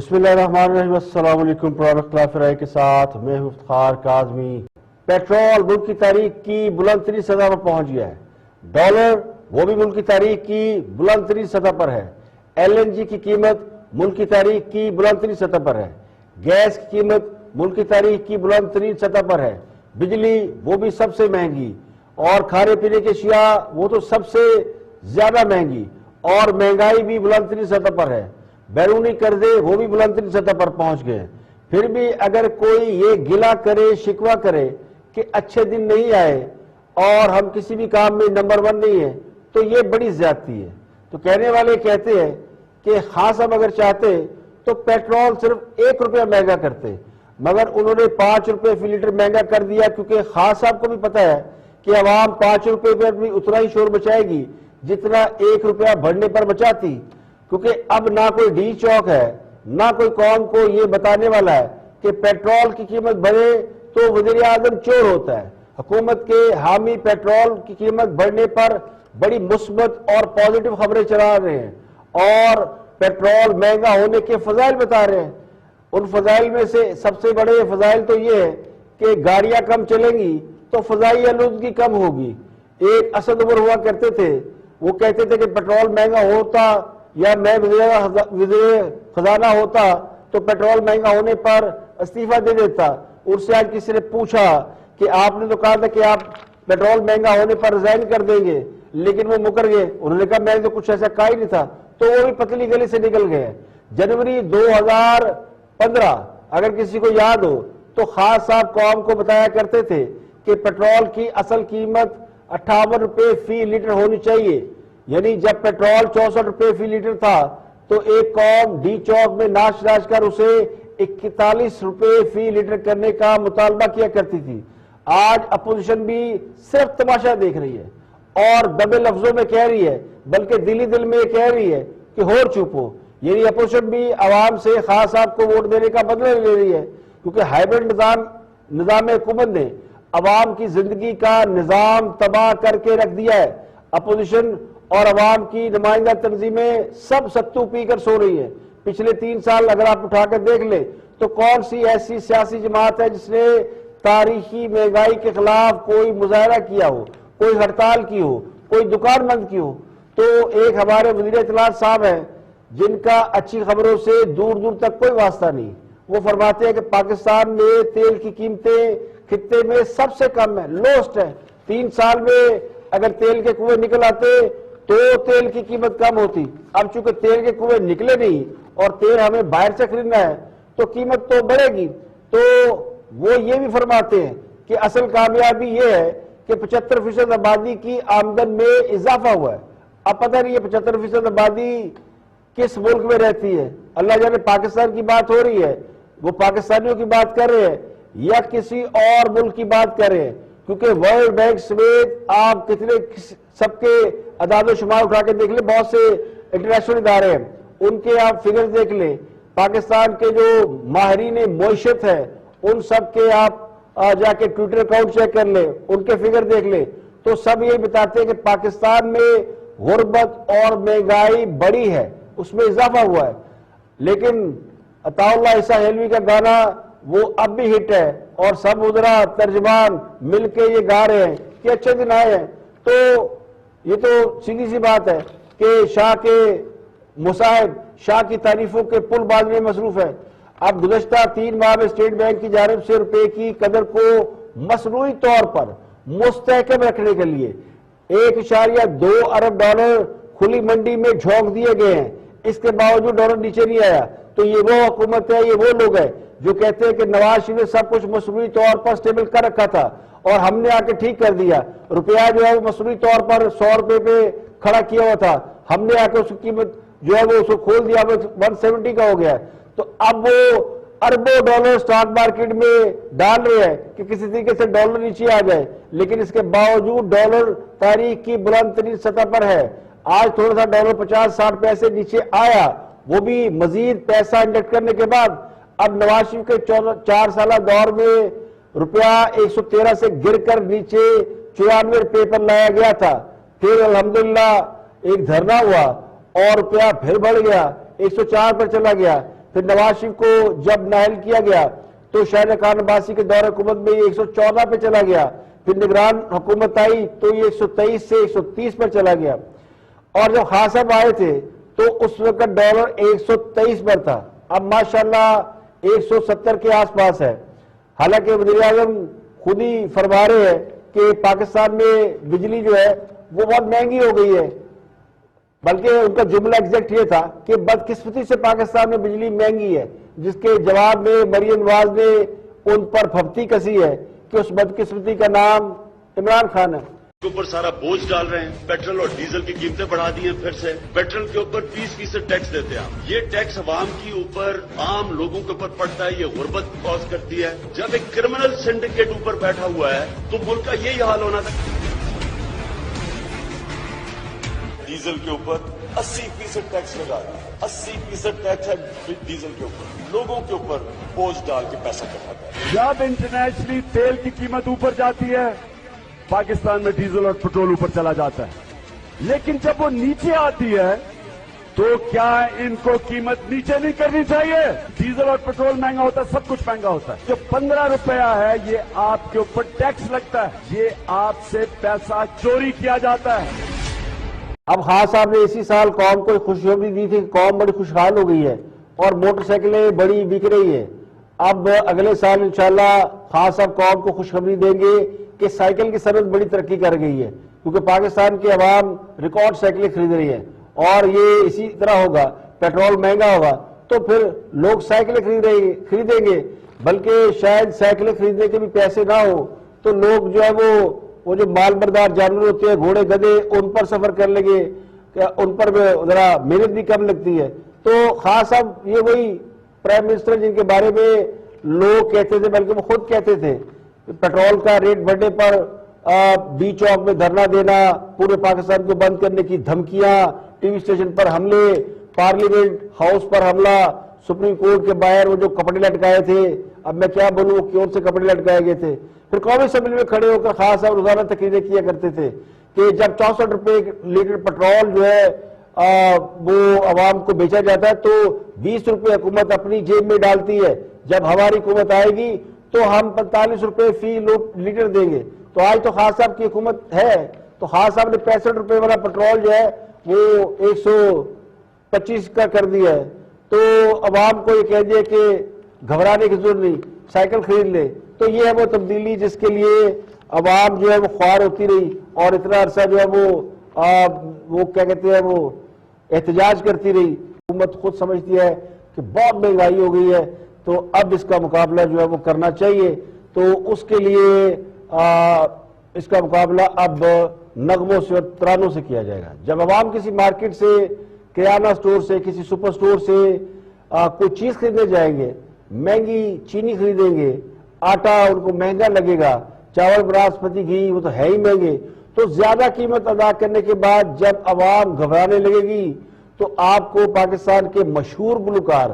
بسم اللہ الرحمن الرحیم۔ السلام علیکم۔ پروڈکٹ لافرائے کے ساتھ میں ہوں افتخار کاظمی۔ پیٹرول ملک کی تاریخ کی بلند ترین سطح پر پہنچ گیا ہے۔ ڈالر وہ بھی ملک کی تاریخ کی بلند ترین سطح پر ہے۔ ایل این جی کی قیمت ملک کی تاریخ کی بلند ترین سطح پر ہے۔ گیس کی قیمت ملک کی تاریخ کی بلند ترین سطح پر ہے۔ بجلی وہ بھی سب سے مہنگی، اور کھانے پینے کی اشیاء وہ تو سب سے زیادہ مہنگی، اور مہنگائی بھی بلند ترین سطح پر ہے۔ بیرونی قرضے وہ بھی بلند ترین سطح پر پہنچ گئے۔ پھر بھی اگر کوئی یہ گلہ کرے، شکوہ کرے کہ اچھے دن نہیں آئے اور ہم کسی بھی کام میں نمبر 1 نہیں ہیں، تو یہ بڑی زیادتی ہے۔ تو کہنے والے کہتے ہیں کہ خان صاحب اگر چاہتے تو پیٹرول صرف 1 روپیہ مہنگا کرتے، مگر انہوں نے 5 روپے فی لیٹر مہنگا کر دیا، کیونکہ خان صاحب کو بھی پتا ہے کہ عوام 5 روپے پر بھی اتنا ہی شور مچائے گی جتنا 1 روپیہ بڑھنے پر مچاتی، کیونکہ اب نہ کوئی ڈی چوک ہے، نہ کوئی قوم کو یہ بتانے والا ہے کہ پیٹرول کی قیمت بڑھے تو وزیر اعظم چور ہوتا ہے۔ حکومت کے حامی پیٹرول کی قیمت بڑھنے پر بڑی مثبت اور پازیٹو خبریں چلا رہے ہیں، اور پیٹرول مہنگا ہونے کے فضائل بتا رہے ہیں۔ ان فضائل میں سے سب سے بڑے فضائل تو یہ ہے کہ گاڑیاں کم چلیں گی تو فضائی آلودگی کم ہوگی۔ ایک اسد عمر ہوا کرتے تھے، وہ کہتے تھے کہ پیٹرول مہنگا ہوتا یا میں وزیر خزانہ ہوتا تو پیٹرول مہنگا ہونے پر استعفیٰ دے دیتا۔ ان سے آج کسی نے پوچھا کہ آپ نے تو کہا تھا کہ آپ پیٹرول مہنگا ہونے پر ریزائن کر دیں گے، لیکن وہ مکر گئے۔ انہوں نے کہا میں نے تو کچھ ایسا کہا ہی نہیں تھا، تو وہ بھی پتلی گلی سے نکل گئے۔ جنوری 2015 اگر کسی کو یاد ہو تو خان صاحب قوم کو بتایا کرتے تھے کہ پیٹرول کی اصل قیمت 58 روپے فی لیٹر ہونی چاہیے، یعنی جب پیٹرول 64 روپے فی لیٹر تھا تو ایک قوم ڈی چوک میں ناچ ناچ کر اسے 41 روپے فی لیٹر کرنے کا مطالبہ کیا کرتی تھی۔ آج اپوزیشن بھی صرف تماشا دیکھ رہی ہے اور دبے لفظوں میں کہہ رہی ہے، بلکہ دلی دل میں کہہ رہی ہے کہ ہور چوپو، یعنی اپوزیشن بھی عوام سے خان صاحب کو ووٹ دینے کا بدلہ لے رہی ہے، کیونکہ ہائیبرڈ نظام حکومت نے عوام کی زندگی کا نظام تباہ کر کے رکھ دیا ہے۔ اپوزیشن اور عوام کی نمائندہ تنظیمیں سب ستو پی کر سو رہی ہیں۔ پچھلے 3 سال اگر آپ اٹھا کر دیکھ لیں تو کون سی ایسی سیاسی جماعت ہے جس نے تاریخی مہنگائی کے خلاف کوئی مظاہرہ کیا ہو، کوئی ہڑتال کی ہو، کوئی دکان بند کی ہو؟ تو ایک ہمارے وزیر اطلاعات صاحب ہیں جن کا اچھی خبروں سے دور دور تک کوئی واسطہ نہیں۔ وہ فرماتے ہیں کہ پاکستان میں تیل کی قیمتیں خطے میں سب سے کم ہیں، لوسٹ ہے۔ 3 سال میں اگر تیل کے کنویں نکل آتے تو تیل کی قیمت کم ہوتی۔ اب چونکہ تیل کے کنویں نکلے نہیں اور تیل ہمیں باہر سے خریدنا ہے تو قیمت تو بڑھے گی۔ تو وہ یہ بھی فرماتے ہیں کہ اصل کامیابی یہ ہے کہ 75% آبادی کی آمدن میں اضافہ ہوا ہے۔ اب پتہ نہیں یہ 75% آبادی کس ملک میں رہتی ہے، اللہ جانے پاکستان کی بات ہو رہی ہے، وہ پاکستانیوں کی بات کر رہے ہیں یا کسی اور ملک کی بات کر رہے ہیں، کیونکہ ورلڈ بینک سمیت آپ کتنے سب کے اعداد و شمار اٹھا کے دیکھ لیں، بہت سے انٹرنیشنل ادارے ہیں، ان کے آپ فگر دیکھ لیں، پاکستان کے جو ماہرین معیشت ہے ان سب کے آپ جا کے ٹویٹر اکاؤنٹ چیک کر لیں، ان کے فگر دیکھ لیں، تو سب یہی بتاتے ہیں کہ پاکستان میں غربت اور مہنگائی بڑی ہے، اس میں اضافہ ہوا ہے۔ لیکن عطا اللہ عیسیٰ ہیلوی کا گانا وہ اب بھی ہٹ ہے، اور سب وزراء ترجمان مل کے یہ گا رہے ہیں کہ اچھے دن آئے ہیں۔ تو یہ تو سیدھی سی بات ہے کہ شاہ کے مصاحب شاہ کی تعریفوں کے پل باندھنے میں مصروف ہے۔ اب گزشتہ 3 ماہ میں اسٹیٹ بینک کی جانب سے روپے کی قدر کو مصنوعی طور پر مستحکم رکھنے کے لیے 1.2 ارب ڈالر کھلی منڈی میں جھونک دیے گئے ہیں۔ اس کے باوجود ڈالر نیچے نہیں آیا۔ تو یہ وہ حکومت ہے، یہ وہ لوگ ہیں جو کہتے ہیں کہ نواز شریف نے سب کچھ مصنوعی طور پر سٹیبل کر رکھا تھا اور ہم نے آ کے ٹھیک کر دیا۔ روپیہ جو ہے وہ مصنوعی طور پر 100 روپے پہ کھڑا کیا ہوا تھا، ہم نے آ کے اس کی قیمت جو ہے وہ اس کو کھول دیا، 170 کا ہو گیا ہے۔ تو اب وہ اربوں ڈالر سٹاک مارکیٹ میں ڈال رہے ہیں کہ کسی طریقے سے ڈالر نیچے آ جائے، لیکن اس کے باوجود ڈالر تاریخ کی بلند ترین سطح پر ہے۔ آج تھوڑا سا ڈالر 50-60 پیسے نیچے آیا، وہ بھی مزید پیسہ انجیکٹ کرنے کے بعد۔ اب نواز شریف کے 4 سالہ دور میں روپیہ 113 سے گر کر نیچے 94 روپے پر لایا گیا تھا، پھر الحمدللہ ایک دھرنا ہوا اور روپیہ پھر بڑھ گیا، 104 پر چلا گیا۔ پھر نواز شریف کو جب نااہل کیا گیا تو شاہد خان عباسی کے دور حکومت میں یہ 114 پہ چلا گیا، پھر نگران حکومت آئی تو یہ 123 سے 130 پر چلا گیا، اور جب خان صاحب آئے تھے تو اس وقت ڈالر 123 پر تھا، اب ماشاءاللہ 170 کے آس پاس ہے۔ حالانکہ وزیر اعظم خود ہی فرما رہے ہیں کہ پاکستان میں بجلی جو ہے وہ بہت مہنگی ہو گئی ہے، بلکہ ان کا جملہ ایگزیکٹ یہ تھا کہ بدقسمتی سے پاکستان میں بجلی مہنگی ہے، جس کے جواب میں مریم نواز نے ان پر پھپتی کسی ہے کہ اس بدقسمتی کا نام عمران خان ہے۔ کے اوپر سارا بوجھ ڈال رہے ہیں، پیٹرول اور ڈیزل کی قیمتیں بڑھا دی ہیں، پھر سے پیٹرول کے اوپر 30% ٹیکس دیتے ہیں آپ۔ یہ ٹیکس عوام کے اوپر، عام لوگوں کے اوپر پڑتا ہے، یہ غربت کاز کرتی ہے۔ جب ایک کرمنل سنڈیکیٹ اوپر بیٹھا ہوا ہے تو ملک کا یہی حال ہونا تھا۔ ڈیزل کے اوپر 80% ٹیکس لگا دیا، 80% ٹیکس ہے ڈیزل کے اوپر، لوگوں کے اوپر بوجھ ڈال کے پیسہ کٹا ہے۔ جب انٹرنیشنلی تیل کی قیمت اوپر جاتی ہے پاکستان میں ڈیزل اور پٹرول اوپر چلا جاتا ہے، لیکن جب وہ نیچے آتی ہے تو کیا ان کو قیمت نیچے نہیں کرنی چاہیے؟ ڈیزل اور پٹرول مہنگا ہوتا ہے، سب کچھ مہنگا ہوتا ہے۔ جو 15 روپیہ ہے یہ آپ کے اوپر ٹیکس لگتا ہے، یہ آپ سے پیسہ چوری کیا جاتا ہے۔ اب خان صاحب نے اسی سال قوم کو خوشخبری دی تھی کہ قوم بڑی خوشحال ہو گئی ہے اور موٹر سائیکلیں بڑی بک رہی ہے۔ اب اگلے سال انشاءاللہ خان صاحب قوم کو خوشخبری دیں گے کہ سائیکل کی صنعت بڑی ترقی کر گئی ہے، کیونکہ پاکستان کی عوام ریکارڈ سائیکلیں خرید رہی ہے، اور یہ اسی طرح ہوگا، پیٹرول مہنگا ہوگا تو پھر لوگ سائیکلیں خریدیں گے، بلکہ شاید سائیکلیں خریدنے کے بھی پیسے نہ ہو تو لوگ جو ہے وہ جو مال بردار جانور ہوتے ہیں، گھوڑے گدھے، ان پر سفر کر لیں گے، ان پر ذرا محنت بھی کم لگتی ہے۔ تو خان صاحب یہ وہی پرائم منسٹر جن کے بارے میں لوگ کہتے تھے، بلکہ وہ خود کہتے تھے، پیٹرول کا ریٹ بڑھنے پر بی چوک میں دھرنا دینا، پورے پاکستان کو بند کرنے کی دھمکیاں، ٹی وی اسٹیشن پر حملے، پارلیمنٹ ہاؤس پر حملہ، سپریم کورٹ کے باہر وہ جو کپڑے لٹکائے تھے، اب میں کیا بولوں کون سے کپڑے لٹکائے گئے تھے۔ پھر قومی اسمبلی میں کھڑے ہو کر خان صاحب روزانہ تقریریں کیا کرتے تھے کہ جب 64 روپے لیٹر پیٹرول جو ہے وہ عوام کو بیچا جاتا ہے تو 20 روپے حکومت اپنی جیب میں ڈالتی ہے، جب ہماری حکومت آئے گی تو ہم 45 روپے فی لیٹر دیں گے۔ تو آج تو خان صاحب کی حکومت ہے تو خان صاحب نے 65 روپے والا پیٹرول جو ہے وہ 125 کا کر دیا ہے، تو عوام کو یہ کہہ دیا کہ گھبرانے کی ضرورت نہیں، سائیکل خرید لے۔ تو یہ ہے وہ تبدیلی جس کے لیے عوام جو ہے وہ خوار ہوتی رہی اور اتنا عرصہ جو ہے وہ کیا کہتے ہیں وہ احتجاج کرتی رہی۔ حکومت خود سمجھتی ہے کہ بہت مہنگائی ہو گئی ہے تو اب اس کا مقابلہ جو ہے وہ کرنا چاہیے، تو اس کے لیے اس کا مقابلہ اب نغموں سے اور ترانوں سے کیا جائے گا۔ جب عوام کسی مارکیٹ سے، کریانہ سٹور سے، کسی سپر سٹور سے کوئی چیز خریدنے جائیں گے، مہنگی چینی خریدیں گے، آٹا ان کو مہنگا لگے گا، چاول باسمتی گھی وہ تو ہے ہی مہنگے، تو زیادہ قیمت ادا کرنے کے بعد جب عوام گھبرانے لگے گی تو آپ کو پاکستان کے مشہور گلوکار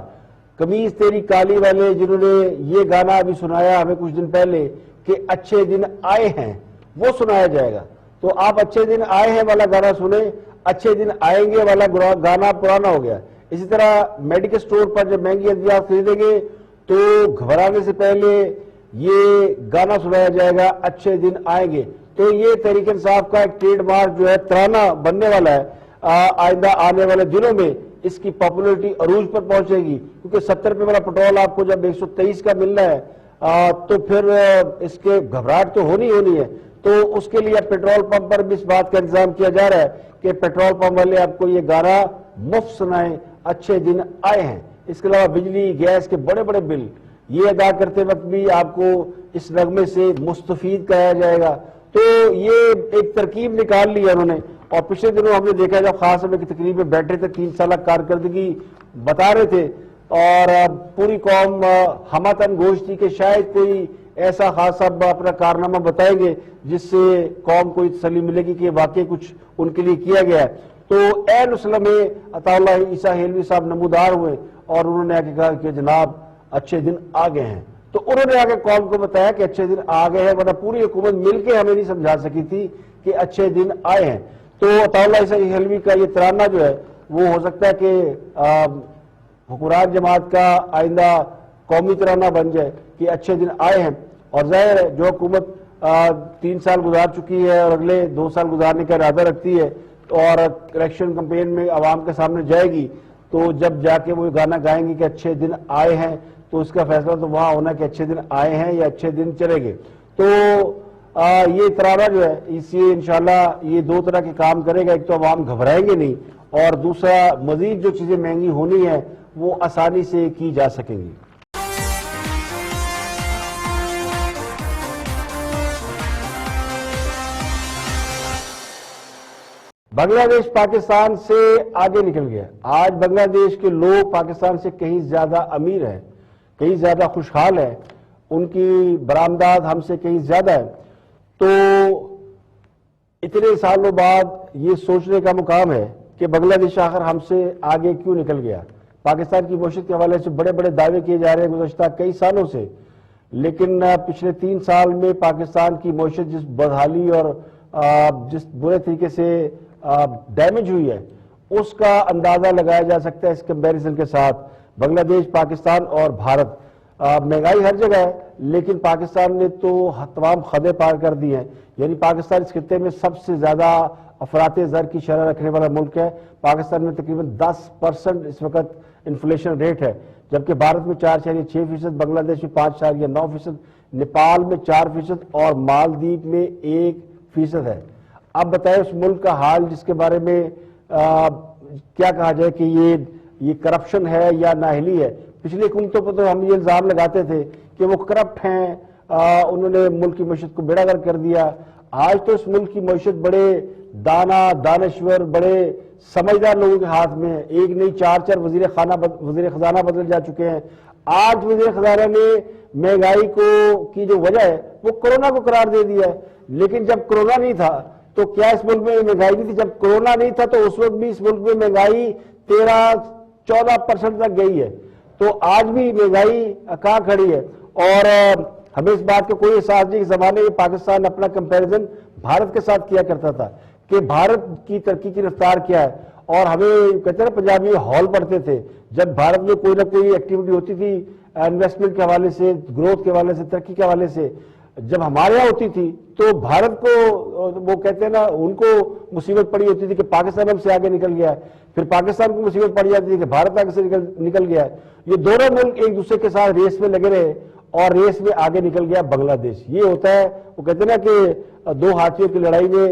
قمیض تیری کالی والے جنہوں نے یہ گانا ابھی سنایا ہمیں کچھ دن پہلے کہ اچھے دن آئے ہیں، وہ سنایا جائے گا۔ تو آپ اچھے دن آئے ہیں والا گانا سنیں، اچھے دن آئیں گے والا گانا پرانا ہو گیا۔ اسی طرح میڈیکل سٹور پر جب مہنگی ادویات خریدیں گے تو گھبرانے سے پہلے یہ گانا سنایا جائے گا، اچھے دن آئیں گے۔ تو یہ تحریک انصاف کا ایک ٹریڈ مارک جو ہے ترانہ بننے والا ہے، آئندہ آنے والے دنوں میں اس کی پاپولیرٹی عروج پر پہنچے گی، کیونکہ 70 روپے والا پیٹرول آپ کو جب 123 کا ملنا ہے تو پھر اس کے گھبراہٹ تو ہونی ہے۔ تو اس کے لیے پیٹرول پمپ پر بھی اس بات کا انتظام کیا جا رہا ہے کہ پیٹرول پمپ والے آپ کو یہ گانا مفت سنائیں، اچھے دن آئے ہیں۔ اس کے علاوہ بجلی گیس کے بڑے بڑے بل یہ ادا کرتے وقت بھی آپ کو اس نغمے سے مستفید کرایا جائے گا۔ تو یہ ایک ترکیب نکال لی ہے انہوں نے، اور پچھلے دنوں ہم نے دیکھا جب خاص صاحب کی تقریب میں بیٹھے تھے 3 سالہ کارکردگی بتا رہے تھے، اور پوری قوم ہمتن گوش تھی کہ شاید کوئی ایسا خاص صاحب اپنا کارنامہ بتائیں گے جس سے قوم کو تسلی ملے گی کہ واقعی کچھ ان کے لیے کیا گیا ہے۔ تو عین اس لمحے عطا اللہ عیسیٰ ہیلوی صاحب نمودار ہوئے اور انہوں نے آگے کہا کہ جناب اچھے دن آ گئے ہیں۔ تو انہوں نے آگے قوم کو بتایا کہ اچھے دن آ گئے ہیں، ورنہ پوری حکومت مل کے ہمیں نہیں سمجھا سکی تھی کہ اچھے دن آئے ہیں۔ تو عطا اللہ عیسیٰ ہیلوی کا یہ ترانہ جو ہے وہ ہو سکتا ہے کہ حکمران جماعت کا آئندہ قومی ترانہ بن جائے کہ اچھے دن آئے ہیں. اور ظاہر ہے جو حکومت 3 سال گزار چکی ہے اور اگلے 2 سال گزارنے کا ارادہ رکھتی ہے اور الیکشن کمپین میں عوام کے سامنے جائے گی تو جب جا کے وہ گانا گائیں گے کہ اچھے دن آئے ہیں تو اس کا فیصلہ تو وہاں ہونا کہ اچھے دن آئے ہیں یا اچھے دن چلے گئے. تو یہ ترانہ جو ہے اس سے انشاءاللہ یہ 2 طرح کے کام کرے گا. ایک تو عوام گھبرائیں گے نہیں اور دوسرا مزید جو چیزیں مہنگی ہونی ہیں وہ آسانی سے کی جا سکیں گی. بنگلہ دیش پاکستان سے آگے نکل گیا. آج بنگلہ دیش کے لوگ پاکستان سے کہیں زیادہ امیر ہیں, کہیں زیادہ خوشحال ہیں, ان کی برآمدات ہم سے کہیں زیادہ ہے. تو اتنے سالوں بعد یہ سوچنے کا مقام ہے کہ بنگلہ دیش آخر ہم سے آگے کیوں نکل گیا. پاکستان کی معیشت کے حوالے سے بڑے بڑے دعوے کیے جا رہے ہیں گزشتہ کئی سالوں سے, لیکن پچھلے 3 سال میں پاکستان کی معیشت جس بدحالی اور جس برے طریقے سے ڈیمیج ہوئی ہے اس کا اندازہ لگایا جا سکتا ہے اس کمپیریزن کے ساتھ بنگلہ دیش, پاکستان اور بھارت. مہنگائی ہر جگہ ہے لیکن پاکستان نے تو تمام حدیں پار کر دی ہیں. یعنی پاکستان اس خطے میں سب سے زیادہ افراط زر کی شرح رکھنے والا ملک ہے. پاکستان میں تقریباً 10% اس وقت انفلیشن ریٹ ہے, جبکہ بھارت میں 4.6%, بنگلہ دیش میں 5.9%, نیپال میں 4% اور مالدیپ میں 1% ہے. اب بتائیں اس ملک کا حال جس کے بارے میں کیا کہا جائے کہ یہ کرپشن ہے یا نااہلی ہے. پچھلی حکومتوں پر تو ہم یہ الزام لگاتے تھے کہ وہ کرپٹ ہیں, انہوں نے ملک کی معیشت کو بیڑا گرک کر دیا. آج تو اس ملک کی معیشت بڑے دانا, دانشور, بڑے سمجھدار لوگوں کے ہاتھ میں ہے. ایک نہیں 4 وزیر خزانہ بدل جا چکے ہیں. آج وزیر خزانہ نے مہنگائی کی جو وجہ ہے وہ کورونا کو قرار دے دیا ہے. لیکن جب کورونا نہیں تھا تو کیا اس ملک میں مہنگائی نہیں تھی؟ جب کورونا نہیں تھا تو اس وقت بھی اس ملک میں مہنگائی 13-14% تک گئی ہے. تو آج بھی مہنگائی کہاں کھڑی ہے. اور ہمیں اس بات کا کوئی احساس نہیں کہ زمانے میں پاکستان اپنا کمپیریزن بھارت کے ساتھ کیا کرتا تھا کہ بھارت کی ترقی کی رفتار کیا ہے, اور ہمیں کہتے ہیں پنجابی ہال پڑھتے تھے جب بھارت میں کوئی نہ کوئی ایکٹیویٹی ہوتی تھی انویسٹمنٹ کے حوالے سے, گروتھ کے حوالے سے, ترقی کے حوالے سے, جب ہمارے یہاں ہوتی تھی تو بھارت کو وہ کہتے ہیں نا ان کو مصیبت پڑی ہوتی تھی کہ پاکستان ہم سے آگے نکل گیا ہے, پھر پاکستان کو مصیبت پڑ جاتی تھی کہ بھارت آگے سے نکل گیا ہے. یہ دونوں ملک ایک دوسرے کے ساتھ ریس میں لگے رہے اور ریس میں آگے نکل گیا بنگلہ دیش. یہ ہوتا ہے وہ کہتے ہیں نا کہ 2 ہاتھیوں کی لڑائی میں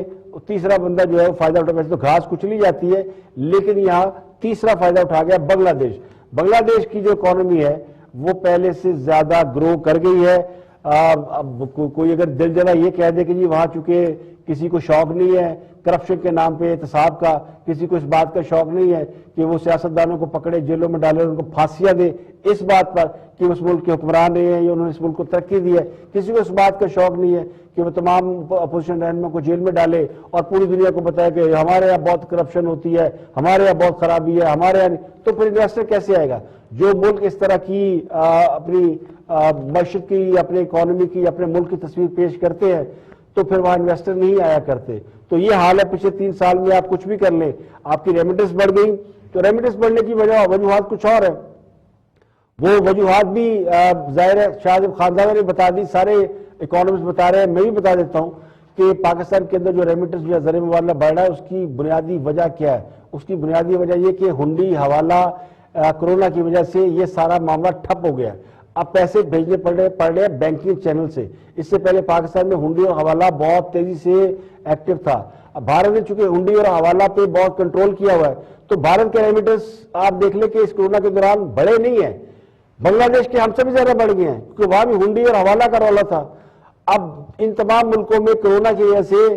تیسرا بندہ جو ہے وہ فائدہ اٹھا. ویسے تو گھاس کچلی جاتی ہے لیکن یہاں تیسرا فائدہ اٹھا گیا بنگلہ دیش. بنگلہ دیش کی جو اکانومی ہے وہ پہلے سے زیادہ گرو کر گئی ہے. اب کوئی اگر دل جلا یہ کہہ دے کہ جی وہاں چونکہ کسی کو شوق نہیں ہے کرپشن کے نام پہ احتساب کا, کسی کو اس بات کا شوق نہیں ہے کہ وہ سیاستدانوں کو پکڑے جیلوں میں ڈالے ان کو پھانسیاں دے اس بات پر کہ اس ملک کے حکمران رہے ہیں یا انہوں نے اس ملک کو ترقی دی ہے, کسی کو اس بات کا شوق نہیں ہے کہ وہ تمام اپوزیشن رہنما کو جیل میں ڈالے اور پوری دنیا کو بتائے کہ ہمارے یہاں بہت کرپشن ہوتی ہے, ہمارے یہاں بہت خرابی ہے, ہمارے یہاں نہیں. تو پھر انویسٹر کیسے آئے گا؟ جو ملک اس طرح کی اپنی معیشت کی, اپنے اکانومی کی, اپنے ملک کی تصویر پیش کرتے ہیں تو پھر وہاں انویسٹر نہیں آیا کرتے. تو یہ حال ہے. پچھلے 3 سال میں آپ کچھ بھی کر لیں, آپ کی ریمیٹنس بڑھ گئی. تو ریمیٹنس بڑھنے کی وجوہات کچھ اور ہیں. وہ وجوہات بھی ظاہر ہے شاہد خاندان نے بتا دی, سارے اکانومسٹ بتا رہے ہیں, میں بھی بتا دیتا ہوں کہ پاکستان کے اندر جو ریمیٹنس یا زر مبادلہ بڑھ رہا ہے اس کی بنیادی وجہ کیا ہے. اس کی بنیادی وجہ یہ کہ ہنڈی, حوالہ, کورونا کی وجہ سے یہ سارا معاملہ ٹھپ ہو گیا. اب پیسے بھیجنے پڑ رہے ہیں بینکنگ چینل سے. اس سے پہلے پاکستان میں ہنڈی اور حوالہ بہت تیزی سے ایکٹیو تھا. اب بھارت نے چونکہ ہنڈی اور حوالہ پہ بہت کنٹرول کیا ہوا ہے تو بھارت کے ریمیٹنس آپ دیکھ لیں کہ اس کورونا کے دوران بڑے نہیں ہیں. بنگلہ دیش کے ہم سے بھی زیادہ بڑھ گئے ہیں کیونکہ وہاں بھی ہنڈی اور حوالہ کا رولا تھا. اب ان تمام ملکوں میں کورونا کی وجہ سے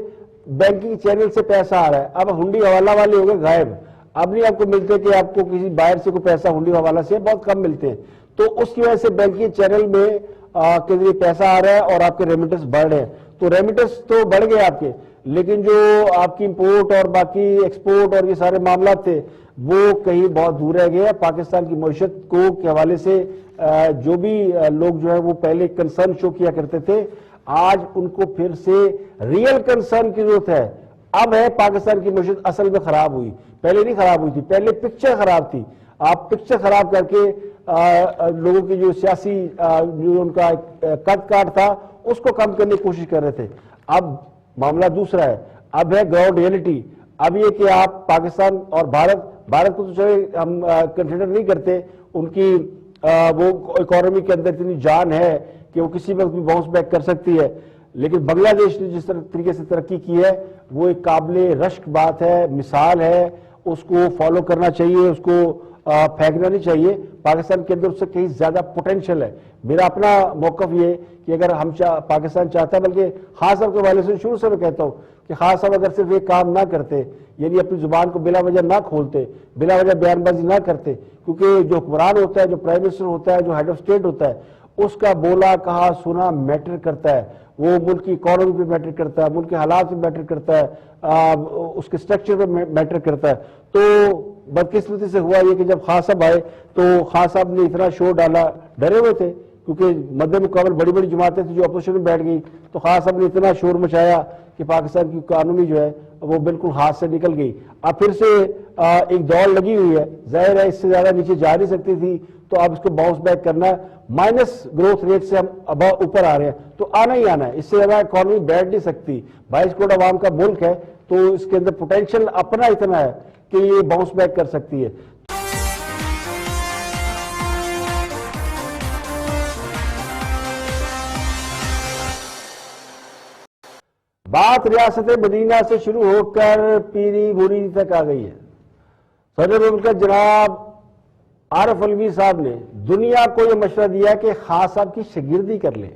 بینکنگ چینل سے پیسہ آ رہا ہے. اب ہنڈی حوالہ والے ہو گئے غائب. اب نہیں آپ کو ملتے کہ آپ کو کسی باہر سے کوئی پیسہ ہنڈی حوالہ سے بہت کم ملتے ہیں. تو اس کی وجہ سے بینکنگ چینل میں کے ذریعے پیسہ آ رہا ہے اور آپ کے ریمیٹنس بڑھ رہے ہیں. تو ریمیٹنس تو بڑھ گئے آپ کے, لیکن جو آپ کی امپورٹ اور باقی ایکسپورٹ اور یہ سارے معاملات تھے وہ کہیں بہت دور رہ گئے. پاکستان کی معیشت کو کے حوالے سے جو بھی لوگ جو ہے وہ پہلے کنسرن شو کیا کرتے تھے آج ان کو پھر سے ریئل کنسرن کی ضرورت ہے. اب ہے پاکستان کی معیشت اصل میں خراب ہوئی, پہلے نہیں خراب ہوئی تھی, پہلے پکچر خراب تھی. آپ پکچر خراب کر کے لوگوں کی جو سیاسی جو ان کا قد کاٹ تھا اس کو کم کرنے کی کوشش کر رہے تھے. اب معاملہ دوسرا ہے, اب ہے گراؤنڈ ریئلٹی. اب یہ کہ آپ پاکستان اور بھارت کو تو چلے ہم کنسیڈر نہیں کرتے, ان کی وہ اکانومی کے اندر اتنی جان ہے کہ وہ کسی وقت بھی باؤنس بیک کر سکتی ہے, لیکن بنگلہ دیش نے جس طریقے سے ترقی کی ہے وہ ایک قابل رشک بات ہے, مثال ہے, اس کو فالو کرنا چاہیے, اس کو پھینکنا نہیں چاہیے. پاکستان کے اندر اس سے کہیں زیادہ پوٹینشل ہے. میرا اپنا موقف یہ کہ اگر ہم پاکستان چاہتا ہے, بلکہ خان صاحب کے حوالے سے شروع سے میں کہتا ہوں کہ خان صاحب اگر صرف ایک کام نہ کرتے, یعنی اپنی زبان کو بلا وجہ نہ کھولتے, بلا وجہ بیان بازی نہ کرتے, کیونکہ جو حکمران ہوتا ہے, جو پرائم منسٹر ہوتا ہے, جو ہیڈ آف اسٹیٹ ہوتا ہے, اس کا بولا کہا سنا میٹر کرتا ہے. وہ ملک کی اکانومی پہ میٹر کرتا ہے, ملک کے حالات پہ میٹر کرتا ہے, اس کے سٹرکچر پہ میٹر کرتا ہے. تو بدقسمتی سے ہوا یہ کہ جب خان صاحب آئے تو خان صاحب نے اتنا شور ڈالا, ڈرے ہوئے تھے کیونکہ مد مقابل بڑی بڑی جماعتیں تھیں جو اپوزیشن میں بیٹھ گئی, تو خان صاحب نے اتنا شور مچایا کہ پاکستان کی اکانومی جو ہے وہ بالکل ہاتھ سے نکل گئی. اب پھر سے ایک دوڑ لگی ہوئی ہے, ظاہر ہے اس سے زیادہ نیچے جا نہیں سکتی تھی, تو اب اس کو باؤنس بیک کرنا ہے. مائنس گروتھ ریٹ سے ہم اب اوپر آ رہے ہیں, تو آنا ہی آنا ہے, اس سے زیادہ اکانومی بیٹھ نہیں سکتی. 22 کروڑ عوام کا ملک ہے, تو اس کے اندر پوٹینشیل اپنا اتنا ہے کہ یہ باؤنس بیک کر سکتی ہے. بات ریاست مدینہ سے شروع ہو کر پیری مریدی تک آ گئی ہے. صدر مملکت جناب عارف علوی صاحب نے دنیا کو یہ مشورہ دیا کہ خان صاحب کی شاگردی کر لیں,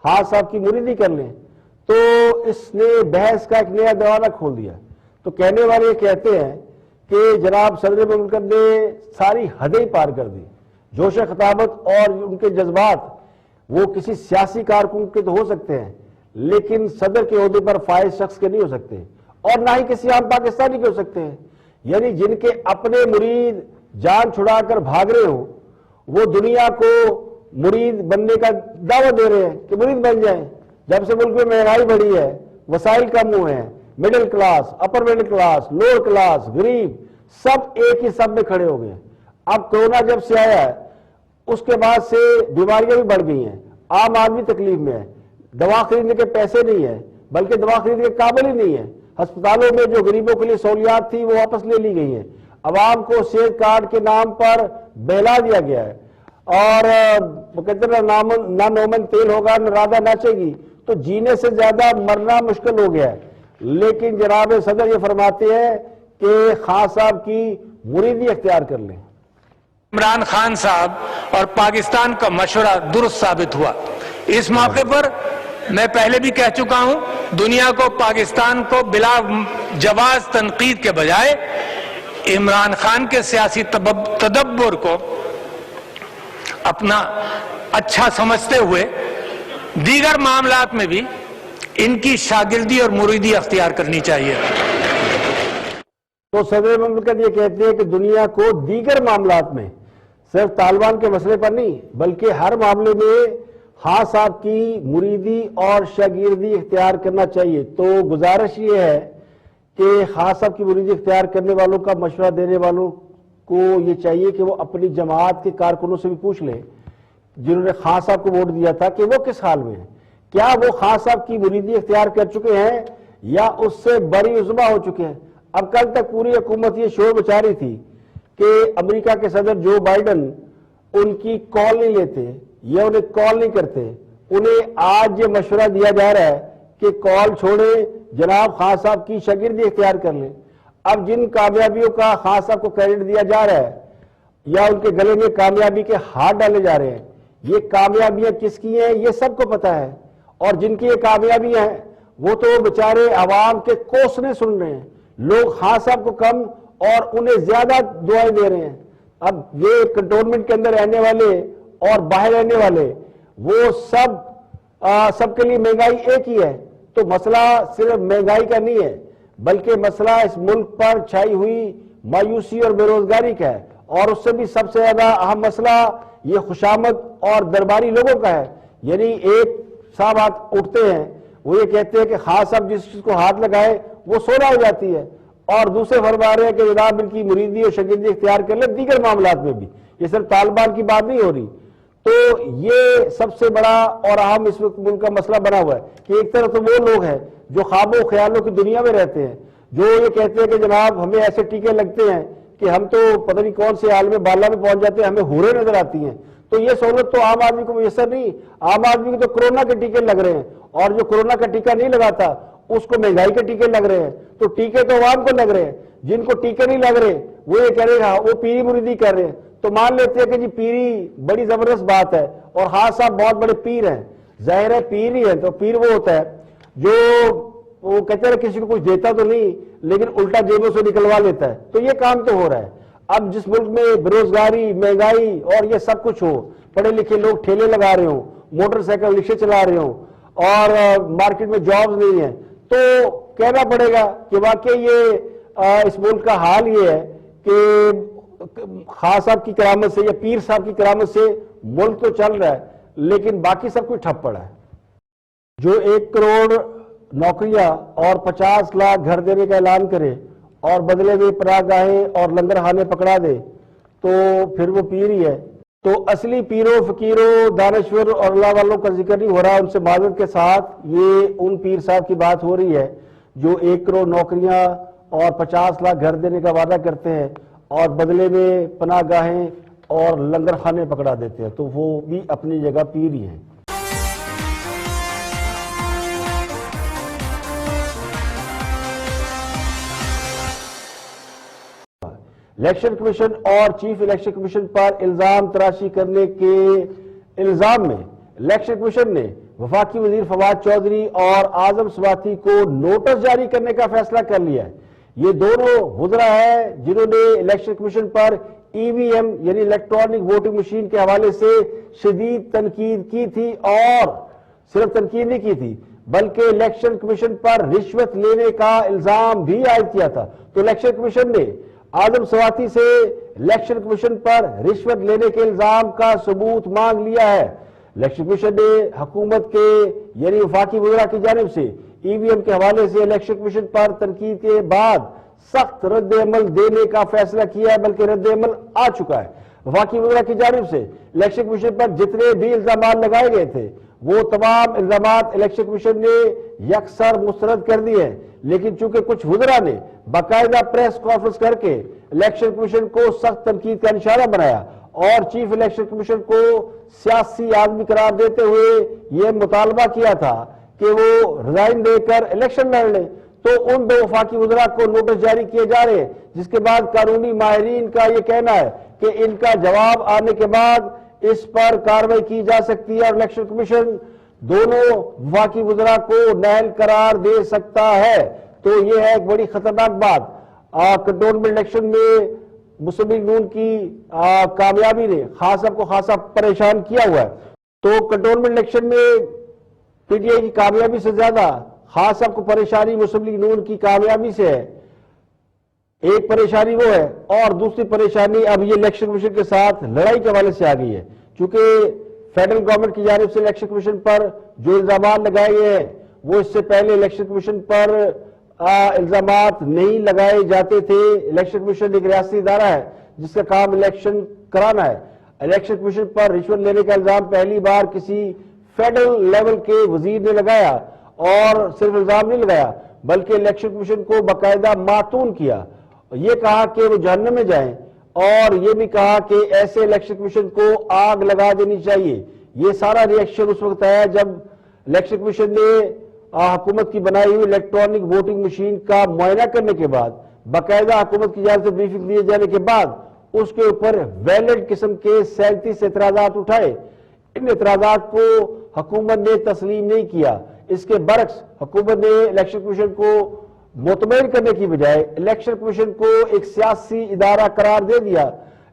خان صاحب کی مریدی کر لیں, تو اس نے بحث کا ایک نیا دروازہ کھول دیا. تو کہنے والے یہ کہتے ہیں کہ جناب صدر مملکت نے ساری حدیں پار کر دی. جوش خطابت اور ان کے جذبات وہ کسی سیاسی کارکن کے تو ہو سکتے ہیں, لیکن صدر کے عہدے پر فائز شخص کے نہیں ہو سکتے, اور نہ ہی کسی عام پاکستانی کے ہو سکتے ہیں. یعنی جن کے اپنے مرید جان چھڑا کر بھاگ رہے ہوں, وہ دنیا کو مرید بننے کا دعوت دے رہے ہیں کہ مرید بن جائیں. جب سے ملک میں مہنگائی بڑھی ہے, وسائل کم ہوئے ہیں, middle class, upper middle class, lower class, غریب سب ایک ہی سب میں کھڑے ہو گئے. اب کورونا جب سے آیا ہے اس کے بعد سے بیماریاں بھی بڑھ گئی ہیں, عام آدمی تکلیف میں ہے, دوا خریدنے کے پیسے نہیں ہیں, بلکہ دوا خریدنے کے قابل ہی نہیں ہے. ہسپتالوں میں جو غریبوں کے لیے سہولیات تھی وہ واپس لے لی گئی ہیں. عوام کو صحت کارڈ کے نام پر بہلا دیا گیا ہے, اور کہتے ہیں نہ نومن تیل ہوگا نہ رادہ ناچے گی, تو جینے سے زیادہ مرنا مشکل ہو گیا ہے. لیکن جناب صدر یہ فرماتے ہیں کہ خان صاحب کی مریدی اختیار کر لیں. عمران خان صاحب اور پاکستان کا مشورہ درست ثابت ہوا. اس موقع پر میں پہلے بھی کہہ چکا ہوں, دنیا کو پاکستان کو بلا جواز تنقید کے بجائے عمران خان کے سیاسی تدبر کو اپنا اچھا سمجھتے ہوئے دیگر معاملات میں بھی ان کی شاگردی اور مریدی اختیار کرنی چاہیے. تو صدر مملکت یہ کہتے ہیں کہ دنیا کو دیگر معاملات میں, صرف طالبان کے مسئلے پر نہیں بلکہ ہر معاملے میں خان صاحب کی مریدی اور شاگردی اختیار کرنا چاہیے. تو گزارش یہ ہے کہ خان صاحب کی مریدی اختیار کرنے والوں کا مشورہ دینے والوں کو یہ چاہیے کہ وہ اپنی جماعت کے کارکنوں سے بھی پوچھ لیں جنہوں نے خان صاحب کو ووٹ دیا تھا کہ وہ کس حال میں ہیں. کیا وہ خان صاحب کی مریدی اختیار کر چکے ہیں یا اس سے بری عزبہ ہو چکے ہیں. اب کل تک پوری حکومت یہ شور مچا رہی تھی کہ امریکہ کے صدر جو بائیڈن ان کی کال نہیں لیتے یا انہیں کال نہیں کرتے. انہیں آج یہ مشورہ دیا جا رہا ہے کہ کال چھوڑے, جناب خان صاحب کی شاگردی اختیار کر لیں. اب جن کامیابیوں کا خان صاحب کو کریڈٹ دیا جا رہا ہے یا ان کے گلے میں کامیابی کے ہاتھ ڈالے جا رہے ہیں, یہ کامیابیاں کس کی ہیں یہ سب کو پتا ہے. اور جن کی یہ کامیابیاں ہیں وہ تو بیچارے عوام کے کوسنے سن رہے ہیں. لوگ خان صاحب کو کم اور انہیں زیادہ دعائیں دے رہے ہیں. اب یہ کنٹونمنٹ کے اندر رہنے والے اور باہر رہنے والے وہ سب کے لیے مہنگائی ایک ہی ہے. تو مسئلہ صرف مہنگائی کا نہیں ہے بلکہ مسئلہ اس ملک پر چھائی ہوئی مایوسی اور بے روزگاری کا ہے. اور اس سے بھی سب سے زیادہ اہم مسئلہ یہ خوشامد اور درباری لوگوں کا ہے. یعنی ایک صاحب اٹھتے ہیں, وہ یہ کہتے ہیں کہ خان صاحب جس چیز کو ہاتھ لگائے وہ سونا ہو جاتی ہے, اور دوسرے فرما رہے ہیں کہ جناب ان کی مریدی اور شاگردی اختیار کر لیں دیگر معاملات میں بھی، یہ صرف طالبان کی بات نہیں ہو رہی۔ تو یہ سب سے بڑا اور اہم اس وقت ملک کا مسئلہ بنا ہوا ہے کہ ایک طرف تو وہ لوگ ہیں جو خوابوں و خیالوں کی دنیا میں رہتے ہیں، جو یہ کہتے ہیں کہ جناب ہمیں ایسے ٹیکے لگتے ہیں کہ ہم تو پتہ نہیں کون سے عالم بالا میں پہنچ جاتے ہیں، ہمیں حوریں نظر آتی ہیں۔ تو یہ سہولت تو عام آدمی کو میسر نہیں، عام آدمی کو تو کورونا کے ٹیکے لگ رہے ہیں، اور جو کورونا کا ٹیکہ نہیں لگاتا اس کو مہنگائی کے ٹیکے لگ رہے ہیں۔ تو ٹیکے تو عوام کو لگ رہے ہیں، جن کو ٹیکے نہیں لگ رہے وہ یہ کہہ رہے ہیں وہ پیری مریدی کر رہے ہیں۔ تو مان لیتے ہیں کہ جی پیری بڑی زبردست بات ہے اور خان صاحب بہت بڑے پیر ہیں، ظاہر ہے پیر ہی ہے، تو پیر وہ ہوتا ہے جو وہ کہتے ہیں کسی کو کچھ دیتا تو نہیں لیکن الٹا جیبوں سے نکلوا لیتا ہے۔ تو یہ کام تو ہو رہا ہے۔ اب جس ملک میں بےروزگاری، مہنگائی اور یہ سب کچھ ہو، پڑھے لکھے لوگ ٹھیلے لگا رہے ہوں، موٹر سائیکل رکشے چلا رہے ہوں اور مارکیٹ میں جابز نہیں ہیں، تو کہنا پڑے گا کہ واقعی یہ اس ملک کا حال یہ ہے کہ خان صاحب کی کرامت سے یا پیر صاحب کی کرامت سے ملک تو چل رہا ہے لیکن باقی سب کچھ ٹھپ پڑا ہے۔ جو 1 کروڑ نوکریاں اور 50 لاکھ گھر دینے کا اعلان کرے اور بدلے میں پناہ گاہیں اور لنگر خانے پکڑا دے تو پھر وہ پیر ہی ہے۔ تو اصلی پیروں، فقیروں، دانشور اور اللہ والوں کا ذکر نہیں ہو رہا، ان سے معذرت کے ساتھ یہ ان پیر صاحب کی بات ہو رہی ہے جو 1 کروڑ نوکریاں اور 50 لاکھ گھر دینے کا وعدہ کرتے ہیں اور بدلے میں پناہ گاہیں اور لنگر خانے پکڑا دیتے ہیں، تو وہ بھی اپنی جگہ پیر ہی ہیں۔ الیکشن کمیشن اور چیف الیکشن کمیشن پر الزام تراشی کرنے کے الزام میں الیکشن کمیشن نے وفاقی وزیر فواد چودھری اور اعظم سواتی کو نوٹس جاری کرنے کا فیصلہ کر لیا ہے۔ یہ دونوں وزراء ہیں جنہوں نے الیکشن کمیشن پر ای وی ایم یعنی الیکٹرانک ووٹنگ مشین کے حوالے سے شدید تنقید کی تھی، اور صرف تنقید نہیں کی تھی بلکہ الیکشن کمیشن پر رشوت لینے کا الزام بھی عائد کیا تھا۔ تو الیکشن کمیشن نے اعظم سواتی سے الیکشن کمیشن پر رشوت لینے کے الزام کا ثبوت مانگ لیا ہے۔ الیکشن کمیشن نے حکومت کے یعنی وفاقی وزراء کی جانب سے ای وی ایم کے حوالے سے الیکشن کمیشن پر تنقید کے بعد سخت رد عمل دینے کا فیصلہ کیا ہے، بلکہ رد عمل آ چکا ہے۔ وفاقی وزراء کی جانب سے الیکشن کمیشن پر جتنے بھی الزامات لگائے گئے تھے وہ تمام الزامات الیکشن کمیشن نے یکسر مسترد کر دیے ہیں، لیکن چونکہ کچھ وزراء نے باقاعدہ پریس کانفرنس کر کے الیکشن کمیشن کو سخت تنقید کا نشانہ بنایا اور چیف الیکشن کمیشن کو سیاسی آدمی قرار دیتے ہوئے یہ مطالبہ کیا تھا کہ وہ ریزائن دے کر الیکشن لڑ لیں، تو ان 2 وفاقی وزراء کو نوٹس جاری کیے جا رہے ہیں، جس کے بعد قانونی ماہرین کا یہ کہنا ہے کہ ان کا جواب آنے کے بعد اس پر کارروائی کی جا سکتی ہے اور الیکشن کمیشن دونوں وفاقی وزراء کو نااہل قرار دے سکتا ہے۔ تو یہ ہے ایک بڑی خطرناک بات۔ کنٹونمنٹ الیکشن میں مسلم لیگ نون کی کامیابی نے خان صاحب کو خاصا پریشان کیا ہوا ہے۔ تو کنٹونمنٹ الیکشن میں پی ٹی آئی کی کامیابی سے زیادہ خان صاحب کو پریشانی مسلم لیگ نون کی کامیابی سے ہے۔ ایک پریشانی وہ ہے اور دوسری پریشانی اب یہ الیکشن کمیشن کے ساتھ لڑائی کے حوالے سے آ گئی ہے، چونکہ فیڈرل گورنمنٹ کی جانب سے الیکشن کمیشن پر جو الزامات لگائے گئے ہیں وہ اس سے پہلے الیکشن کمیشن پر الزامات نہیں لگائے جاتے تھے۔ الیکشن کمیشن ایک ریاستی ادارہ ہے جس کا کام الیکشن کرانا ہے۔ الیکشن کمیشن پر رشوت لینے کا الزام پہلی بار کسی فیڈرل لیول کے وزیر نے لگایا، اور صرف الزام نہیں لگایا بلکہ الیکشن کمیشن کو باقاعدہ معطون کیا، یہ کہا کہ وہ جہنم میں جائیں، اور یہ بھی کہا کہ ایسے الیکشن کمیشن کو آگ لگا دینی چاہیے۔ یہ سارا ری ایکشن اس وقت آیا جب الیکشن کمیشن نے حکومت کی بنائی ہوئی الیکٹرانک ووٹنگ مشین کا معائنہ کرنے کے بعد، باقاعدہ حکومت کی جانب سے بریفنگ دیے جانے کے بعد اس کے اوپر ویلڈ قسم کے 37 اعتراضات اٹھائے۔ ان اعتراضات کو حکومت نے تسلیم نہیں کیا، اس کے برعکس حکومت نے الیکشن کمیشن کو مطمئن کرنے کی بجائے الیکشن کمیشن کو ایک سیاسی ادارہ قرار دے دیا۔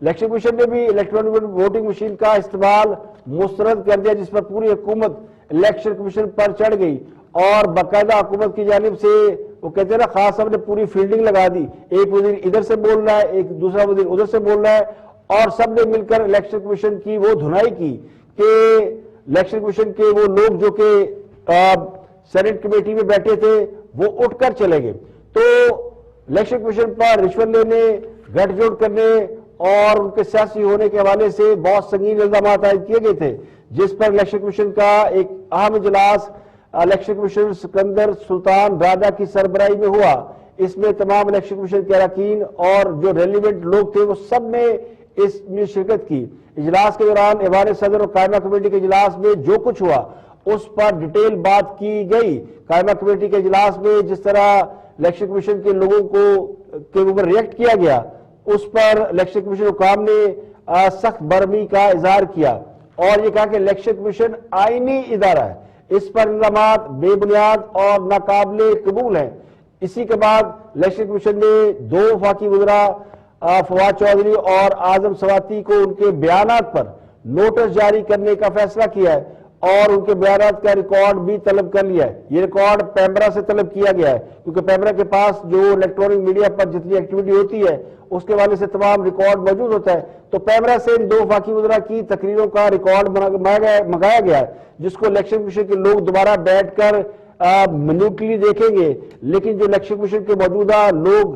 الیکشن کمیشن نے بھی الیکٹرانک ووٹنگ مشین کا استعمال مسترد کر دیا، جس پر پوری حکومت الیکشن کمیشن پر چڑھ گئی، اور باقاعدہ حکومت کی جانب سے وہ کہتے ہیں نا خان صاحب نے پوری فیلڈنگ لگا دی، ایک وزیر ادھر سے بول رہا ہے، ایک دوسرا وزیر ادھر سے بول رہا ہے، اور سب نے مل کر الیکشن کمیشن کی وہ دھنائی کی کہ الیکشن کمیشن کے وہ لوگ جو کہ سینٹ کمیٹی میں بیٹھے تھے وہ اٹھ کر چلے گئے۔ تو الیکشن کمیشن پر رشوت لینے، گٹھ جوڑ کرنے اور ان کے سیاسی ہونے کے حوالے سے بہت سنگین الزامات عائد کیے گئے تھے، جس پر الیکشن کمیشن کا ایک اہم اجلاس الیکشن کمیشنر سکندر سلطان راجہ کی سربراہی میں ہوا۔ اس میں تمام الیکشن کمیشن کے اراکین اور جو ریلیونٹ لوگ تھے وہ سب نے اس میں شرکت کی۔ اجلاس کے دوران ایوان صدر اور قائمہ کمیٹی کے اجلاس میں جو کچھ ہوا اس پر ڈیٹیل بات کی گئی۔ قائمہ کمیٹی کے اجلاس میں جس طرح الیکشن کمیشن کے لوگوں کے اوپر ریئیکٹ کیا گیا، اس پر الیکشن کمیشن حکام نے سخت برہمی کا اظہار کیا اور یہ کہا کہ الیکشن کمیشن آئینی ادارہ ہے، اس پر الزامات بے بنیاد اور ناقابل قبول ہیں۔ اسی کے بعد الیکشن کمیشن نے دو وفاقی وزراء فواد چودھری اور اعظم سواتی کو ان کے بیانات پر نوٹس جاری کرنے کا فیصلہ کیا ہے اور ان کے بیانات کا ریکارڈ بھی طلب کر لیا ہے۔ یہ ریکارڈ پیمرا سے طلب کیا گیا ہے کیونکہ پیمرا کے پاس جو الیکٹرونک میڈیا پر جتنی ایکٹیویٹی ہوتی ہے اس کے حوالے سے تمام ریکارڈ موجود ہوتا ہے، تو پیمرا سے ان دو وفاقی وزراء کی تقریروں کا ریکارڈ منگایا گیا ہے، جس کو الیکشن کمیشن کے لوگ دوبارہ بیٹھ کر منوٹلی دیکھیں گے۔ لیکن جو الیکشن کمیشن کے موجودہ لوگ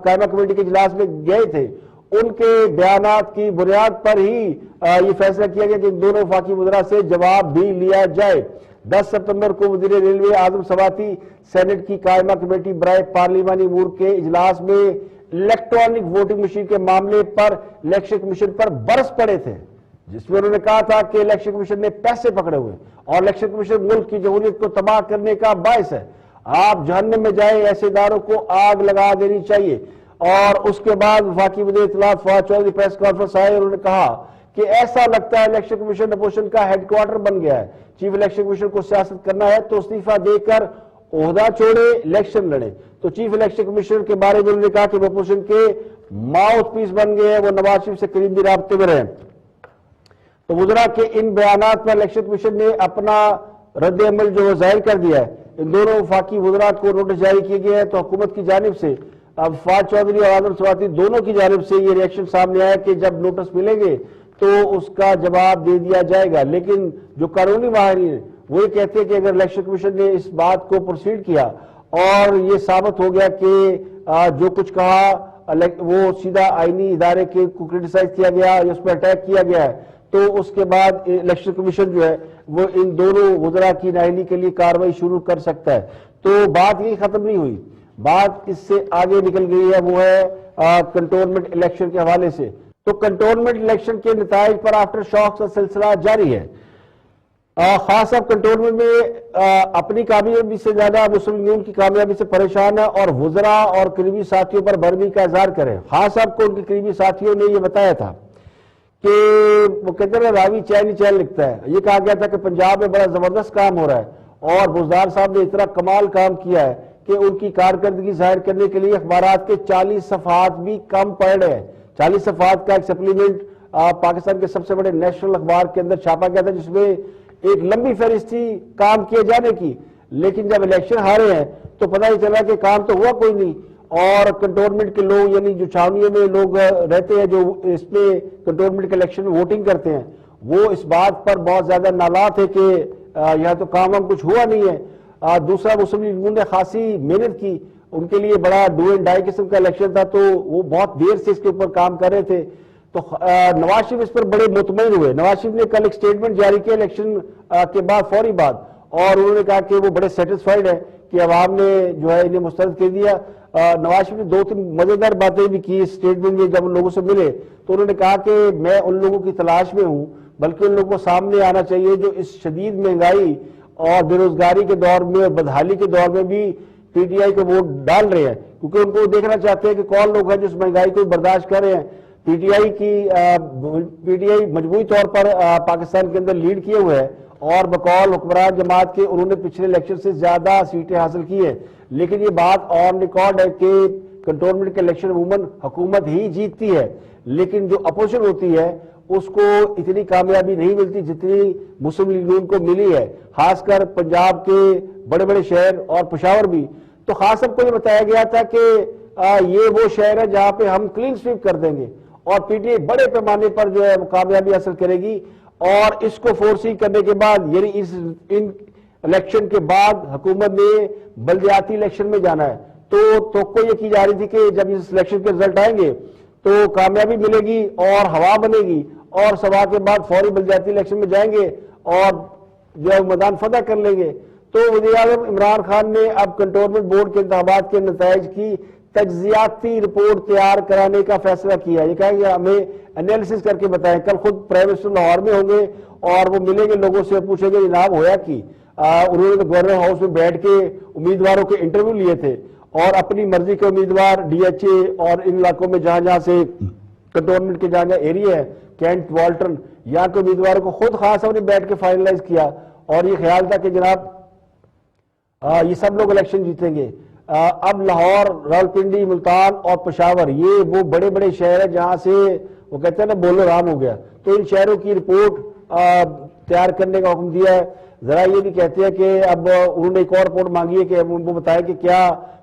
قائمہ کمیٹی کے اجلاس میں گئے تھے، ان کے بیانات کی بنیاد پر ہی یہ فیصلہ کیا گیا کہ ان دونوں وفاقی وزراء سے جواب بھی لیا جائے۔ 10 ستمبر کو وزیر ریلوے اعظم سواتی سینٹ کی قائمہ کمیٹی برائے پارلیمانی امور کے اجلاس میں الیکٹرانک ووٹنگ مشین کے معاملے پر الیکشن کمیشن پر برس پڑے تھے، جس میں انہوں نے کہا تھا کہ الیکشن کمیشن نے پیسے پکڑے ہوئے اور الیکشن کمیشن ملک کی جمہوریت کو تباہ کرنے کا باعث ہے، آپ جہنم میں جائیں، ایسے اداروں کو آگ لگا دینی چاہیے۔ اور اس کے بعد وفاقی وزیر اطلاعات فواد چودھری پریس کانفرنس آئے، انہوں نے کہا کہ ایسا لگتا ہے الیکشن کمیشن اپوزیشن کا ہیڈ کوارٹر بن گیا ہے، چیف الیکشن کمیشن کو سیاست کرنا ہے تو استعفیٰ دے کر عہدہ چھوڑے، الیکشن لڑے۔ تو چیف الیکشن کمیشنر کے بارے میں انہوں نے کہا کہ وہ اپوزیشن کے ماؤتھ پیس بن گئے ہیں، وہ نواز شریف سے قریبی رابطے میں رہے۔ تو وزراء کے ان بیانات پر الیکشن کمیشن نے اپنا رد عمل جو ظاہر کر دیا ہے۔ ان دونوں وفاقی وزراء کو نوٹس جاری کیے گئے ہیں، تو حکومت کی جانب سے فواد چودھری اور اعظم سواتی دونوں کی جانب سے یہ ریئیکشن سامنے آیا کہ جب نوٹس ملیں گے تو اس کا جواب دے دیا جائے گا۔ لیکن جو قانونی ماہرین ہیں وہ یہ کہتے ہیں کہ اگر الیکشن کمیشن نے اس بات کو پروسیڈ کیا اور یہ ثابت ہو گیا کہ جو کچھ کہا وہ سیدھا آئینی ادارے کو کرٹیسائز کیا گیا یا اس پر اٹیک کیا گیا ہے، تو اس کے بعد الیکشن کمیشن جو ہے وہ ان دونوں وزراء کی نااہلی کے لیے کارروائی شروع کر سکتا ہے۔ تو بات یہ ختم نہیں ہوئی، بات اس سے آگے نکل گئی ہے، وہ ہے کنٹونمنٹ الیکشن کے حوالے سے۔ تو کنٹونمنٹ الیکشن کے نتائج پر آفٹر شاک کا سلسلہ جاری ہے۔ خاص اب کنٹونمنٹ میں اپنی کامیابی سے زیادہ مسلم یونین کی کامیابی سے پریشان ہے اور وزراء اور قریبی ساتھیوں پر برہمی کا اظہار کریں۔ خاص اب کو ان کے قریبی ساتھیوں نے یہ بتایا تھا کہ وہ کہتے ہیں راوی چین ہی چین لکھتا ہے۔ یہ کہا گیا تھا کہ پنجاب میں بڑا زبردست کام ہو رہا ہے اور بزدار صاحب نے اتنا کمال کام کیا ہے کہ ان کی کارکردگی ظاہر کرنے کے لیے اخبارات کے 40 صفحات بھی کم پڑ رہے ہیں۔ 40 صفحات کا ایک سپلیمنٹ پاکستان کے سب سے بڑے نیشنل اخبار کے اندر چھاپا گیا تھا، جس میں ایک لمبی فہرست تھی کام کیے جانے کی، لیکن جب الیکشن ہارے ہیں تو پتہ ہی چلا کہ کام تو ہوا کوئی نہیں۔ اور کنٹونمنٹ کے لوگ یعنی جو چھاونیوں میں لوگ رہتے ہیں جو اس میں کنٹونمنٹ کے الیکشن میں ووٹنگ کرتے ہیں، وہ اس بات پر بہت زیادہ نالاں تھے کہ یہاں تو کام کچھ ہوا نہیں ہے۔ دوسرا مسلم لیگ نے خاصی محنت کی، ان کے لیے بڑا ڈو اینڈ ڈائی قسم کا الیکشن تھا، تو وہ بہت دیر سے اس کے اوپر کام کر رہے تھے۔ تو نواز شریف اس پر بڑے مطمئن ہوئے۔ نواز شریف نے کل ایک سٹیٹمنٹ جاری کیا الیکشن کے بعد فوری بعد، اور انہوں نے کہا کہ وہ بڑے سیٹسفائیڈ ہیں کہ عوام نے جو ہے انہیں مسترد کر دیا۔ نواز شریف نے 2-3 مزیدار باتیں بھی کی اس سٹیٹمنٹ میں جب ان لوگوں سے ملے، تو انہوں نے کہا کہ میں ان لوگوں کی تلاش میں ہوں، بلکہ ان لوگوں کو سامنے آنا چاہیے جو اس شدید مہنگائی اور بے روزگاری کے دور میں اور بدحالی کے دور میں بھی پی ٹی آئی کو ووٹ ڈال رہے ہیں، کیونکہ ان کو دیکھنا چاہتے ہیں کہ کون لوگ ہیں جو اس مہنگائی کو برداشت کر رہے ہیں۔ پی ٹی آئی مجموعی طور پر پاکستان کے اندر لیڈ کیے ہوئے ہے اور بقول حکمران جماعت کے انہوں نے پچھلے الیکشن سے زیادہ سیٹیں حاصل کی ہیں، لیکن یہ بات آن ریکارڈ ہے کہ کنٹونمنٹ کے الیکشن عموماً حکومت ہی جیتتی ہے، لیکن جو اپوزیشن ہوتی ہے اس کو اتنی کامیابی نہیں ملتی جتنی مسلم لیگ نون کو ملی ہے، خاص کر پنجاب کے بڑے بڑے شہر اور پشاور بھی۔ تو خاص سب کو یہ بتایا گیا تھا کہ یہ وہ شہر ہے جہاں پہ ہم کلین سویپ کر دیں گے اور پی ٹی آئی بڑے پیمانے پر جو ہے کامیابی حاصل کرے گی، اور اس کو فورسی کرنے کے بعد یعنی ان الیکشن کے بعد حکومت نے بلدیاتی الیکشن میں جانا ہے۔ تو توقع یہ کی جا رہی تھی کہ جب اس الیکشن کے رزلٹ آئیں گے تو کامیابی ملے گی اور ہوا بنے گی اور سبھا کے بعد فوری بلدیاتی الیکشن میں جائیں گے اور جو ہے میدان فتح کر لیں گے. تو وزیر اعظم عمران خان نے اب کنٹونمنٹ بورڈ کے انتخابات کے نتائج کی تجزیاتی رپورٹ تیار کرانے کا فیصلہ کیا. یہ کہا کہ ہمیں انالیسس کر کے بتائیں. کل خود پرائم منسٹر لاہور میں ہوں گے اور وہ ملیں گے لوگوں سے، پوچھیں گے جناب ہویا کی. انہوں نے تو گورنر ہاؤس میں بیٹھ کے امیدواروں کے انٹرویو لیے تھے اور اپنی مرضی کے امیدوار ڈی ایچ اے اور ان علاقوں میں جہاں جہاں سے کنٹونمنٹ کے جہاں جہاں ایریا ہے، کینٹ، والٹن، یہاں کے امیدواروں کو خود خاص نے بیٹھ کے فائنلائز کیا اور یہ خیال تھا کہ جناب یہ سب لوگ الیکشن جیتیں گے. اب لاہور، راولپنڈی، ملتان اور پشاور یہ وہ بڑے بڑے شہر ہیں جہاں سے وہ کہتے ہیں نا بولو رام ہو گیا. تو ان شہروں کی رپورٹ تیار کرنے کا حکم دیا ہے. ذرا یہ بھی کہتے ہیں کہ اب انہوں نے ایک اور رپورٹ مانگی ہے کہ وہ بتائیں کہ کیا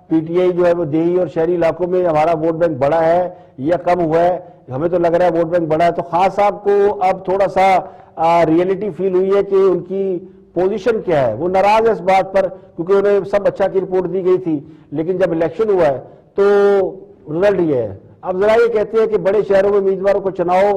پی ٹی آئی جو ہے وہ دیہی اور شہری علاقوں میں ہمارا ووٹ بینک بڑا ہے یا کم ہوا ہے. ہمیں تو لگ رہا ہے ووٹ بینک بڑا ہے. تو خان صاحب کو اب تھوڑا سا ریئلٹی فیل ہوئی ہے کہ ان کی پوزیشن کیا ہے. وہ ناراض ہے اس بات پر کیونکہ انہیں سب اچھا کی رپورٹ دی گئی تھی، لیکن جب الیکشن ہوا ہے تو رزلٹ یہ ہے. اب ذرا یہ کہتے ہیں کہ بڑے شہروں میں امیدواروں کو چناؤ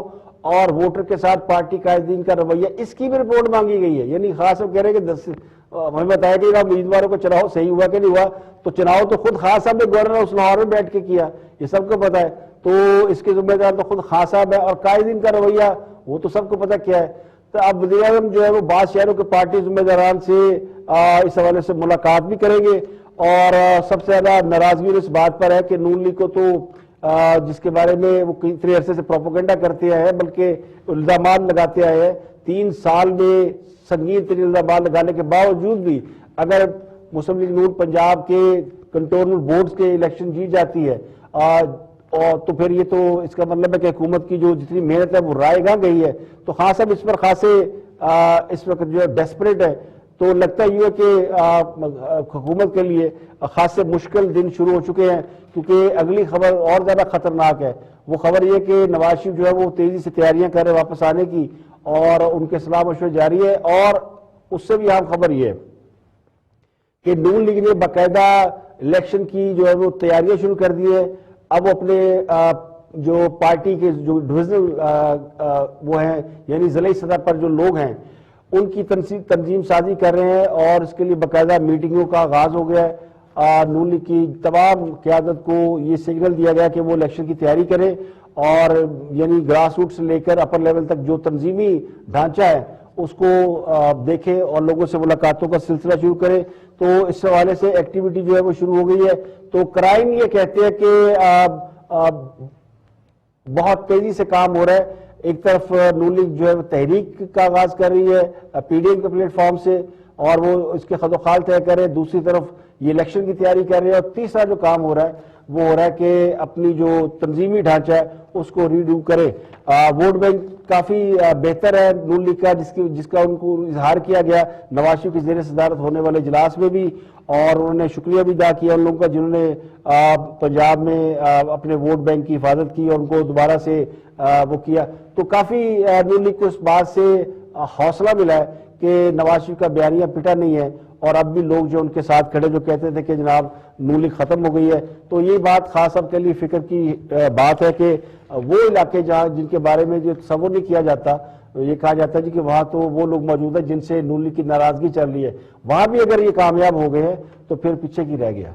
اور ووٹر کے ساتھ پارٹی قائدین کا رویہ، اس کی بھی رپورٹ مانگی گئی ہے. یعنی خاص صاحب کہہ رہے ہیں کہ ہمیں بتایا کہ امیدواروں کو چناؤ صحیح ہوا کہ نہیں ہوا. تو چناؤ تو خود خان صاحب نے گورنر ہاؤس لاہور میں بیٹھ کے کیا، یہ سب کو پتا ہے. تو اس کے ذمہ دار تو خود خان صاحب ہے اور قائدین کا رویہ وہ تو سب کو پتا کیا ہے. تو اب وزیر اعظم جو ہے وہ بعض شہروں کے پارٹی ذمہ داران سے اس حوالے سے ملاقات بھی کریں گے. اور سب سے زیادہ ناراضگی اس بات پر ہے کہ نون لیگ کو تو جس کے بارے میں وہ کئی عرصے سے پروپیگنڈا کرتے آئے ہیں، بلکہ الزامات لگاتے آئے ہیں. 3 سال میں سنگین ترین الزامات لگانے کے باوجود بھی اگر مسلم لیگ نون پنجاب کے کنٹونمنٹ بورڈز کے الیکشن جیت جاتی ہے اور تو پھر یہ تو اس کا مطلب ہے کہ حکومت کی جو جتنی محنت ہے وہ رائے گاہ گئی ہے. تو خان صاحب اس پر خاصے اس وقت جو ہے ڈیسپریٹ ہے. تو لگتا ہی ہے کہ حکومت کے لیے خاصے مشکل دن شروع ہو چکے ہیں، کیونکہ اگلی خبر اور زیادہ خطرناک ہے. وہ خبر یہ کہ نواز شریف جو ہے وہ تیزی سے تیاریاں کر رہے واپس آنے کی اور ان کے صلاح مشورے جاری ہے. اور اس سے بھی اہم خبر یہ ہے کہ نون لیگ نے باقاعدہ الیکشن کی جو ہے وہ تیاریاں شروع کر دی ہے. اب وہ اپنے جو پارٹی کے جو ڈویژنل وہ ہیں یعنی ضلعی سطح پر جو لوگ ہیں ان کی تنظیم سازی کر رہے ہیں اور اس کے لیے باقاعدہ میٹنگوں کا آغاز ہو گیا ہے. نون لیگ کی تمام قیادت کو یہ سگنل دیا گیا کہ وہ الیکشن کی تیاری کرے اور یعنی گراس روٹ سے لے کر اپر لیول تک جو تنظیمی ڈھانچہ ہے اس کو دیکھے اور لوگوں سے ملاقاتوں کا سلسلہ شروع کرے. تو اس حوالے سے ایکٹیویٹی جو ہے وہ شروع ہو گئی ہے. تو کرائم یہ کہتے ہیں کہ بہت تیزی سے کام ہو رہا ہے. ایک طرف نون لیگ جو ہے وہ تحریک کا آغاز کر رہی ہے پی ڈی ایم کے پلیٹ فارم سے اور وہ اس کے خد و خال طے کر رہے ہیں، دوسری طرف یہ الیکشن کی تیاری کر رہے ہیں، اور تیسرا جو کام ہو رہا ہے وہ ہو رہا ہے کہ اپنی جو تنظیمی ڈھانچہ ہے اس کو ریڈو کرے. ووٹ بینک کافی بہتر ہے نون لیگ کا جس کا ان کو اظہار کیا گیا نواز شریف کی زیر صدارت ہونے والے اجلاس میں بھی، اور انہوں نے شکریہ بھی ادا کیا ان لوگوں کا جنہوں نے پنجاب میں اپنے ووٹ بینک کی حفاظت کی اور ان کو دوبارہ سے وہ کیا. تو کافی نون لیگ کو اس بات سے حوصلہ ملا ہے کہ نواز شریف کا بیانیہ پٹا نہیں ہے اور اب بھی لوگ جو ان کے ساتھ کھڑے جو کہتے تھے کہ جناب نون لیگ ختم ہو گئی ہے. تو یہ بات خاص صاحب کے لیے فکر کی بات ہے کہ وہ علاقے جہاں جن کے بارے میں جو تصور نہیں کیا جاتا، یہ کہا جاتا ہے کہ وہاں تو وہ لوگ موجود ہیں جن سے نون لیگ کی ناراضگی چل رہی ہے، وہاں بھی اگر یہ کامیاب ہو گئے ہیں تو پھر پیچھے کی رہ گیا.